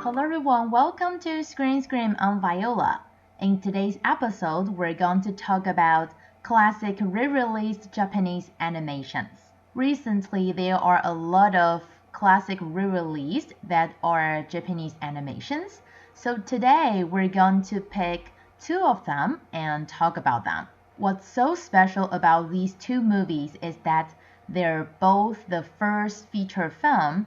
Hello everyone, welcome to Screen Scream on Viola. In today's episode, we're going to talk about classic re-released Japanese animations. Recently, there are a lot of classic re-released that are Japanese animations. So today, we're going to pick two of them and talk about them. What's so special about these two movies is that they're both the first feature film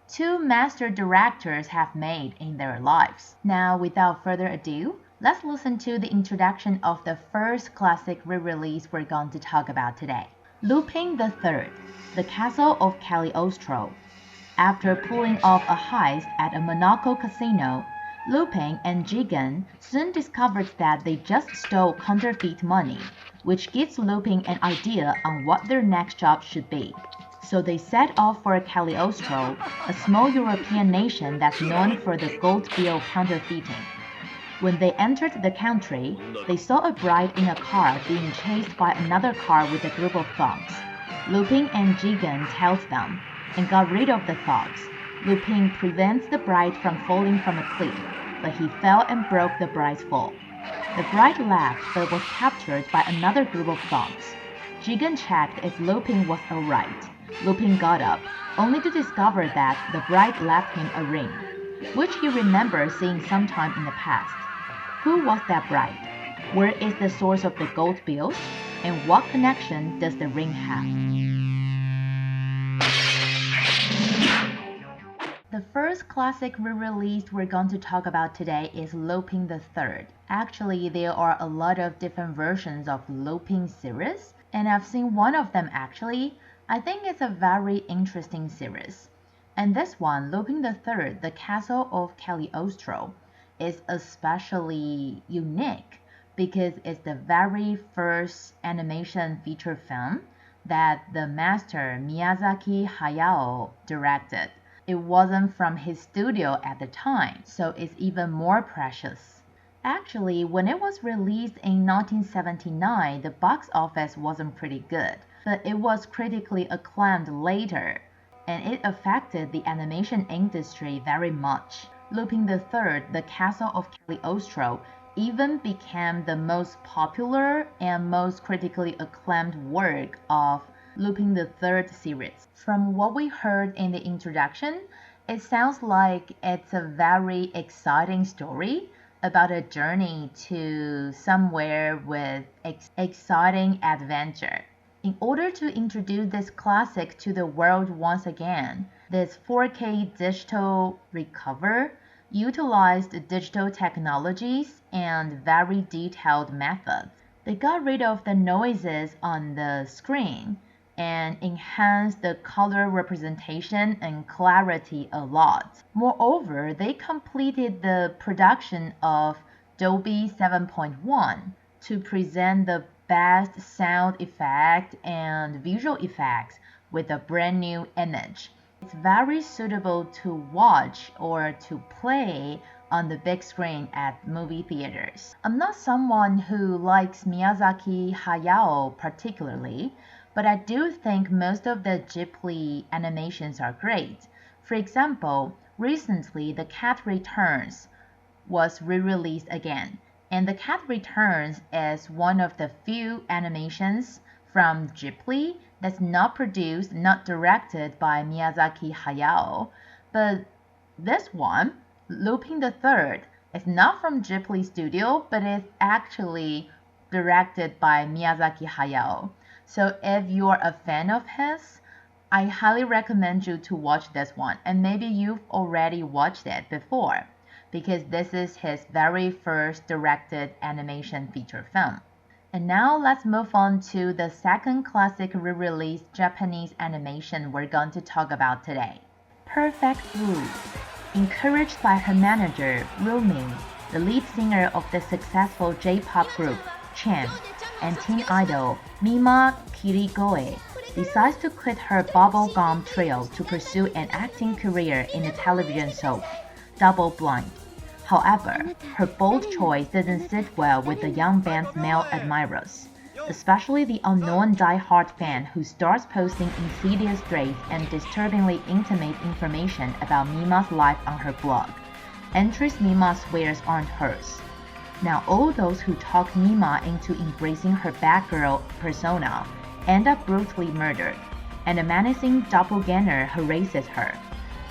two master directors have made in their lives. Now, without further ado, let's listen to the introduction of the first classic re-release we're going to talk about today. Lupin III, The Castle of Cagliostro. After pulling off a heist at a Monaco casino, Lupin and Jigen soon discovered that they just stole counterfeit money, which gives Lupin an idea on what their next job should be. So they set off for Cagliostro, a small European nation that's known for the gold bill counterfeiting. When they entered the country, they saw a bride in a car being chased by another car with a group of thugs. Lupin and Jigen tailed them and got rid of the thugs. Lupin prevents the bride from falling from a cliff, but he fell and broke the bride's fall. The bride left but was captured by another group of thugs. Jigen checked if Lupin was alright. Lupin got up, only to discover that the bride left him a ring, which he remembered seeing sometime in the past. Who was that bride? Where is the source of the gold bills? And what connection does the ring have? The first classic re-release we're going to talk about today is Lupin III. Actually, there are a lot of different versions of Lupin series, and I've seen one of them actually. I think it's a very interesting series. And this one, Lupin III, The Castle of Cagliostro, is especially unique because it's the very first animation feature film that the master Miyazaki Hayao directed. It wasn't from his studio at the time, so it's even more precious. Actually, when it was released in 1979, the box office wasn't pretty good, but it was critically acclaimed later, and it affected the animation industry very much. Lupin III, The Castle of Cagliostro, even became the most popular and most critically acclaimed work of Lupin III series. From what we heard in the introduction, it sounds like it's a very exciting story about a journey to somewhere with exciting adventure. In order to introduce this classic to the world once again, this 4K digital recover utilized digital technologies and very detailed methods. They got rid of the noises on the screen and enhanced the color representation and clarity a lot. Moreover, they completed the production of Dolby 7.1 to present the best sound effect and visual effects with a brand new image. It's very suitable to watch or to play on the big screen at movie theaters. I'm not someone who likes Miyazaki Hayao particularly, but I do think most of the Ghibli animations are great. For example, recently The Cat Returns was re-released again, and The Cat Returns is one of the few animations from Ghibli that's not produced, not directed by Miyazaki Hayao. But this one, Lupin III, is not from Ghibli Studio, but it's actually directed by Miyazaki Hayao. So if you're a fan of his, I highly recommend you to watch this one. And maybe you've already watched it before, because this is his very first directed animation feature film. And now let's move on to the second classic re-released Japanese animation we're going to talk about today. Perfect Blue. Encouraged by her manager, Rumi, the lead singer of the successful J-pop group, Chen, and teen idol Mima Kirigoe, decides to quit her bubblegum trio to pursue an acting career in the television soap, Double Blind. However, her bold choice doesn't sit well with the young band's male admirers. especially the unknown die-hard fan who starts posting insidious threats and disturbingly intimate information about Mima's life on her blog. Entries Mima swears aren't hers. Now all those who talk Mima into embracing her bad girl persona end up brutally murdered, and a menacing doppelganger harasses her.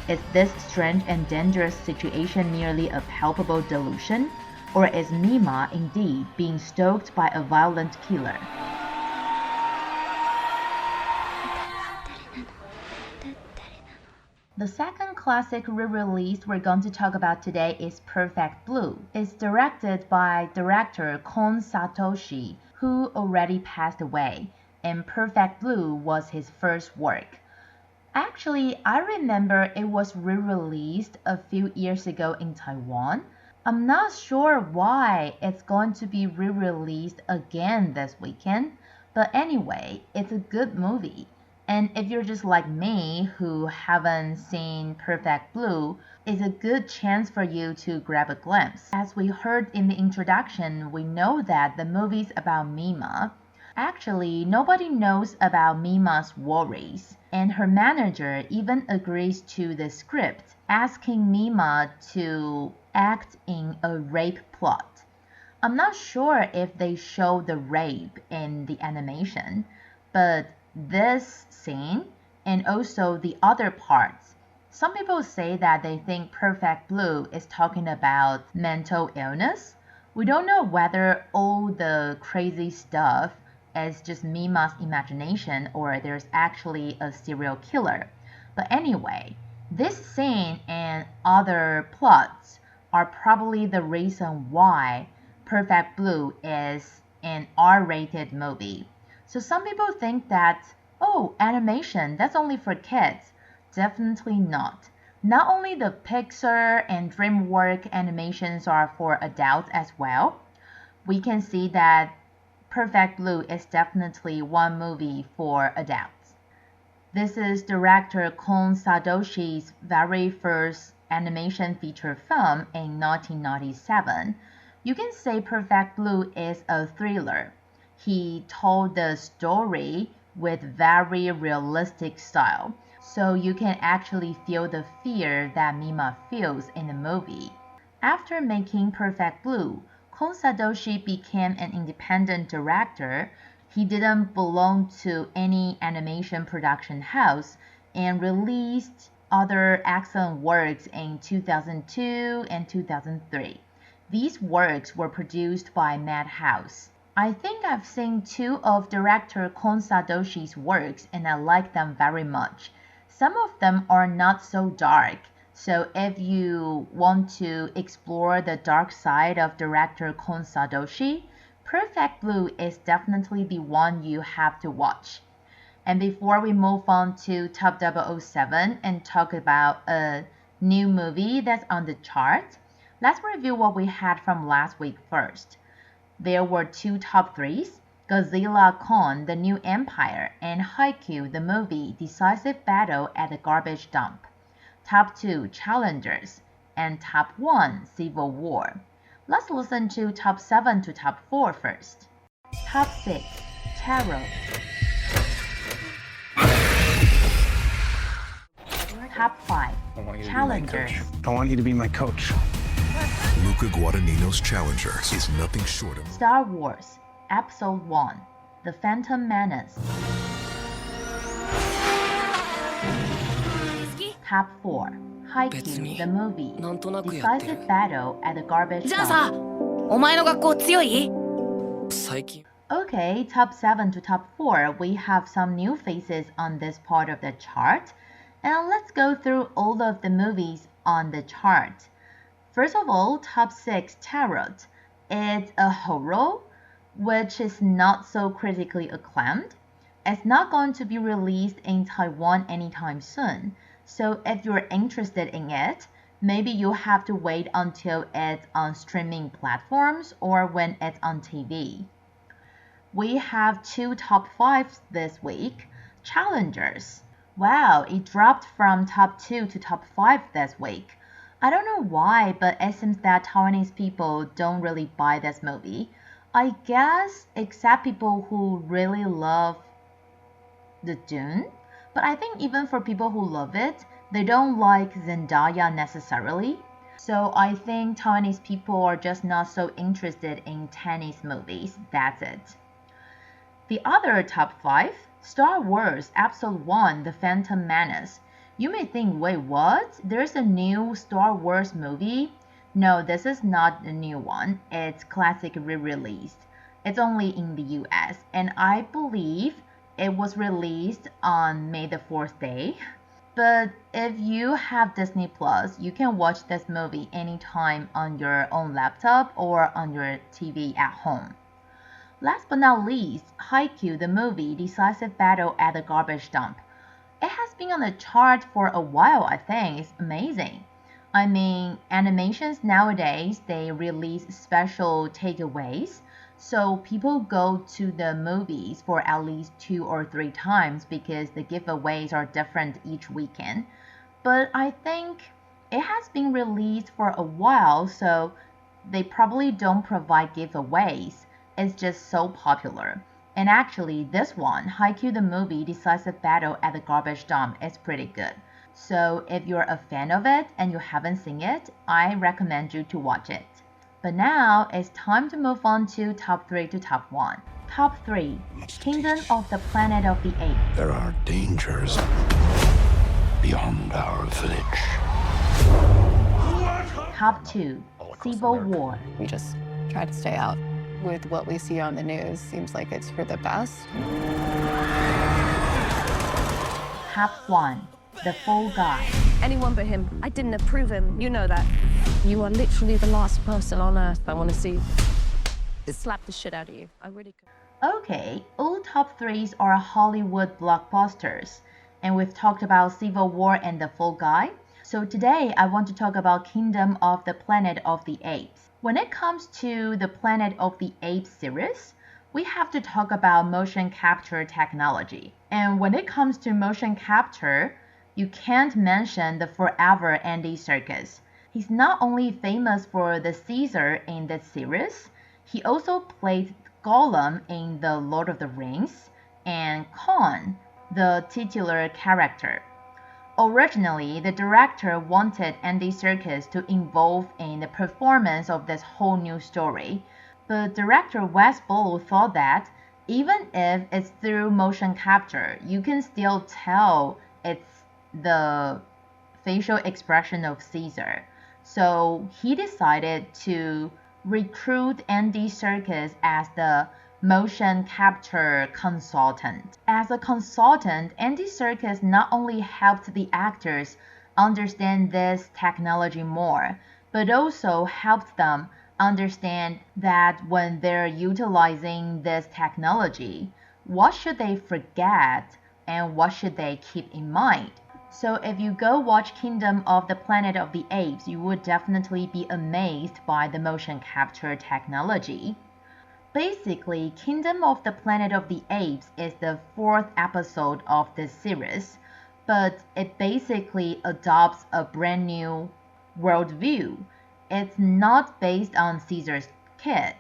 Is this strange and dangerous situation merely a palpable delusion, or is Mima indeed being stoked by a violent killer? The second classic re-release we're going to talk about today is Perfect Blue. It's directed by director Kon Satoshi, who already passed away, and Perfect Blue was his first work. Actually, I remember it was re-released a few years ago in Taiwan. I'm not sure why it's going to be re-released again this weekend, but anyway, it's a good movie. And if you're just like me who haven't seen Perfect Blue, it's a good chance for you to grab a glimpse. As we heard in the introduction, we know that the movie's about Mima. Actually, nobody knows about Mima's worries, and her manager even agrees to the script, asking Mima to act in a rape plot. I'm not sure if they show the rape in the animation, but this scene and also the other parts, some people say that they think Perfect Blue is talking about mental illness. We don't know whether all the crazy stuff is just Mima's imagination or there's actually a serial killer. But anyway, this scene and other plots are probably the reason why Perfect Blue is an R-rated movie. So some people think that, oh, animation, that's only for kids. Definitely not. Not only the Pixar and DreamWorks animations are for adults as well. We can see that Perfect Blue is definitely one movie for adults. This is director Kon Sadoshi's very first animation feature film in 1997. You can say Perfect Blue is a thriller. He told the story with very realistic style, so you can actually feel the fear that Mima feels in the movie. After making Perfect Blue, Kon Satoshi became an independent director. He didn't belong to any animation production house and released other excellent works in 2002 and 2003. These works were produced by Madhouse. I think I've seen two of director Kon Sadoshi's works and I like them very much. Some of them are not so dark, so if you want to explore the dark side of director Kon Sadoshi, Perfect Blue is definitely the one you have to watch. And before we move on to Top 007 and talk about a new movie that's on the chart, let's review what we had from last week first. There were two top 3s, Godzilla Con, The New Empire, and Haikyuu, the movie Decisive Battle at the Garbage Dump. Top 2, Challengers, and Top 1, Civil War. Let's listen to Top 7 to Top 4 first. Top 6, Tarot. Top 5, Challengers. I want you to be my coach. Luca Guadagnino's Challenger is nothing short of Star Wars, Episode 1, The Phantom Menace. Top 4, Haikyuu, the movie, Decisive Battle at the Garbage Dump. Okay, top 7 to top 4, we have some new faces on this part of the chart. And let's go through all of the movies on the chart. First of all, top 6, Tarot. It's a horror, which is not so critically acclaimed. It's not going to be released in Taiwan anytime soon. So if you're interested in it, maybe you'll have to wait until it's on streaming platforms or when it's on TV. We have 2 top 5s this week. Challengers. Wow, it dropped from top 2 to top 5 this week. I don't know why, but it seems that Taiwanese people don't really buy this movie. I guess except people who really love the Dune. But I think even for people who love it, they don't like Zendaya necessarily. So I think Taiwanese people are just not so interested in tennis movies. That's it. The other top 5, Star Wars Episode 1 The Phantom Menace. You may think, wait, what? There's a new Star Wars movie? No, this is not a new one. It's classic re-released. It's only in the US, and I believe it was released on May the 4th day. But if you have Disney Plus, you can watch this movie anytime on your own laptop or on your TV at home. Last but not least, Haikyuu the movie Decisive Battle at the Garbage Dump. It has been on the chart for a while, I think. It's amazing. I mean, animations nowadays, they release special takeaways. So people go to the movies for at least 2 or 3 times because the giveaways are different each weekend. But I think it has been released for a while, so they probably don't provide giveaways. It's just so popular. And actually, this one, Haikyuu the movie Decisive Battle at the Garbage Dump, is pretty good. So if you're a fan of it and you haven't seen it, I recommend you to watch it. But now it's time to move on to top 3 to top 1. Top 3, Kingdom of the Planet of the Apes. There are dangers beyond our village. Top 2, Civil War. We just try to stay out. With what we see on the news, seems like it's for the best. Top 1, The Fall Guy. Anyone but him. I didn't approve him. You know that. You are literally the last person on earth I want to see slap the shit out of you. I really could. Okay, all top 3s are Hollywood blockbusters. And we've talked about Civil War and The Fall Guy. So today I want to talk about Kingdom of the Planet of the Apes. When it comes to the Planet of the Apes series, we have to talk about motion capture technology. And when it comes to motion capture, you can't mention the forever Andy Serkis. He's not only famous for the Caesar in this series, he also played Gollum in The Lord of the Rings and Khan, the titular character. Originally, the director wanted Andy Serkis to involve in the performance of this whole new story, but director Wes Ball thought that even if it's through motion capture, you can still tell it's the facial expression of Caesar. So he decided to recruit Andy Serkis as the motion capture consultant. As a consultant, Andy Serkis not only helped the actors understand this technology more, but also helped them understand that when they're utilizing this technology, what should they forget and what should they keep in mind. So if you go watch Kingdom of the Planet of the Apes, you would definitely be amazed by the motion capture technology. Basically, Kingdom of the Planet of the Apes is the 4th episode of this series, but it basically adopts a brand new worldview. It's not based on Caesar's kid.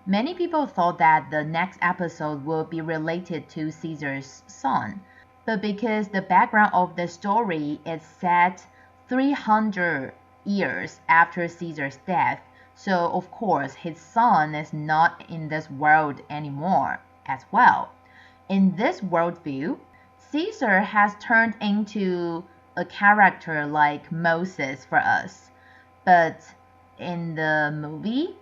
Many people thought that the next episode will be related to Caesar's son, but because the background of the story is set 300 years after Caesar's death, so of course his son is not in this world anymore as well. In this worldview, Caesar has turned into a character like Moses for us. But in the movie,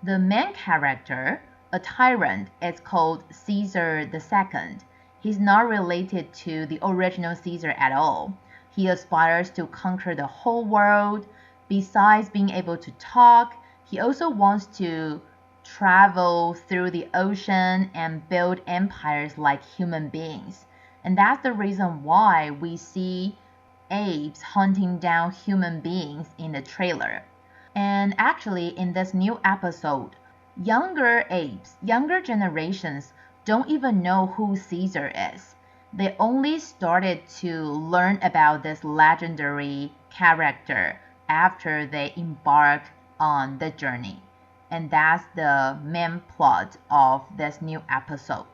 the main character, a tyrant, is called Caesar II. He's not related to the original Caesar at all. He aspires to conquer the whole world. Besides being able to talk, he also wants to travel through the ocean and build empires like human beings. And that's the reason why we see apes hunting down human beings in the trailer. And actually, in this new episode, younger apes, younger generations don't even know who Caesar is. They only started to learn about this legendary character after they embarked on the journey. and that's the main plot of this new episode.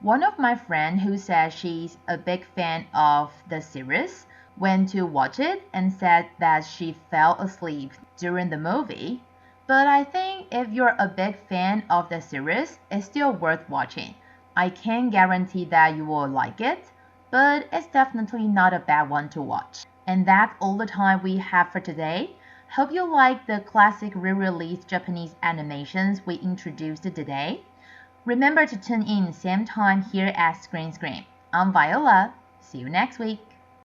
One of my friends who says she's a big fan of the series went to watch it and said that she fell asleep during the movie. But I think if you're a big fan of the series, it's still worth watching. I can't guarantee that you will like it, but it's definitely not a bad one to watch. And that's all the time we have for today. Hope you like the classic re-released Japanese animations we introduced today. Remember to tune in same time here at Screen Scream. I'm Viola. See you next week.